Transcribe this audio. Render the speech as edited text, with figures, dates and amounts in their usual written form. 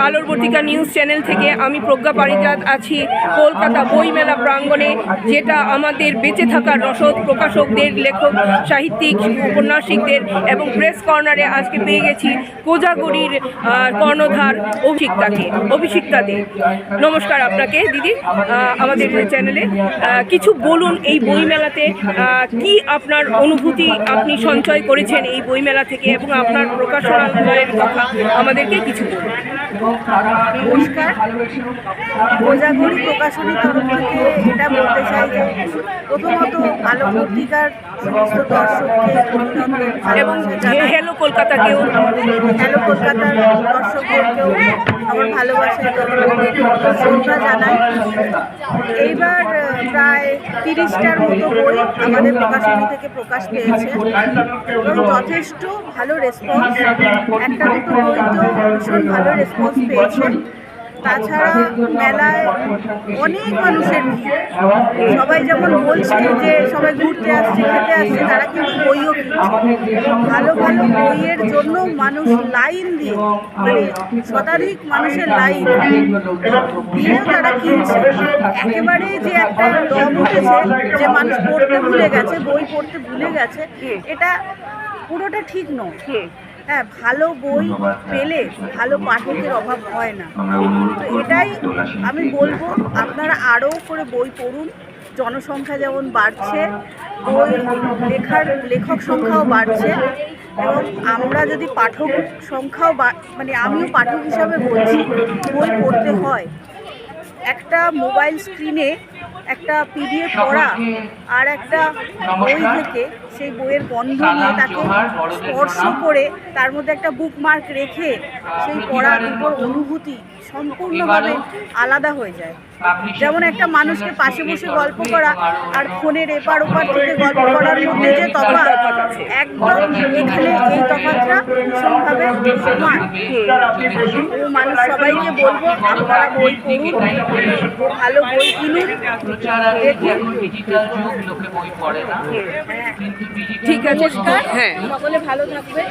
আলোর বর্তিকা news channel থেকে আমি প্রজ্ঞা পারিজাত আছি কলকাতা বইমেলা প্রাঙ্গণে, যেটা আমাদের বেঁচে থাকার রসদ প্রকাশকদের, লেখক, সাহিত্যিক, উপন্যাসিকদের এবং প্রেস কর্নারে আজকে পেয়ে গেছি কোজাগরীর কর্ণধার অভিষিক্তাদের। নমস্কার আপনাকে দিদি, আমাদের চ্যানেলে কিছু বলুন, এই বইমেলাতে কি আপনার অনুভূতি আপনি সঞ্চয় করেছেন এই বইমেলা থেকে, এবং আপনার প্রকাশনালয়ের কথা আমাদেরকে কিছু বলুন। নমস্কার। কোজাগরী প্রকাশনীর তরফ থেকে এটা বলতে চাই যে প্রথমত আলো পত্রিকার সমস্ত দর্শককে অভিনন্দন এবং হ্যালো কলকাতাকেও, হ্যালো কলকাতার দর্শকদেরকেও আমার ভালোবাসা শ্রদ্ধা জানাই। এইবার প্রায় 30টার মতো বই আমাদের প্রকাশনী থেকে প্রকাশ পেয়েছে এবং যথেষ্ট ভালো রেসপন্স। একটা দুটো বই তো ভীষণ ভালো রেসপন্স পেয়েছে। তাছাড়া মেলায় অনেক মানুষের ভিড়। সবাই যেমন বলছে যে সবাই ঘুরতে আসছে, খেতে আসছে, তারা কিন্তু বইও কিনছে। ভালো ভালো বইয়ের জন্য মানুষ লাইন দিয়ে, মানে শতাধিক মানুষের লাইন দিয়েও তারা কিনছে। একেবারে যে একটা দম উঠেছে যে মানুষ পড়তে ভুলে গেছে, বই পড়তে ভুলে গেছে, এটা পুরোটা ঠিক নয়। হ্যাঁ, ভালো বই পেলে ভালো পাঠকের অভাব হয় না। তো এটাই আমি বলবো, আপনারা আরও করে বই পড়ুন। জনসংখ্যা যেমন বাড়ছে, বই লেখক সংখ্যাও বাড়ছে, এবং আমরা যদি পাঠক সংখ্যাও মানে আমিও পাঠক হিসাবে বলছি, বই পড়তে হয়। একটা মোবাইল স্ক্রিনে একটা পিডিএফ পড়া আর একটা বই থেকে সেই বইয়ের গন্ধ নিয়ে তাকে স্পর্শ করে তার মধ্যে একটা বুকমার্ক রেখে সেই পড়া দুটোর অনুভূতি সম্পূর্ণভাবে আলাদা হয়ে যায়। যেমন একটা মানুষকে পাশে বসে গল্প করা আর ফোনের এপার ওপার থেকে গল্প করার মধ্যে যে তফাৎ, একদম এখানে এই তফাৎটা ভীষণভাবে সমান। ও মানুষ সবাইকে বলবো, আপনারা বই পড়ুন, ভালো বই কিনুন, ঠিক আছে, নমস্কার, সকলে ভালো থাকবে।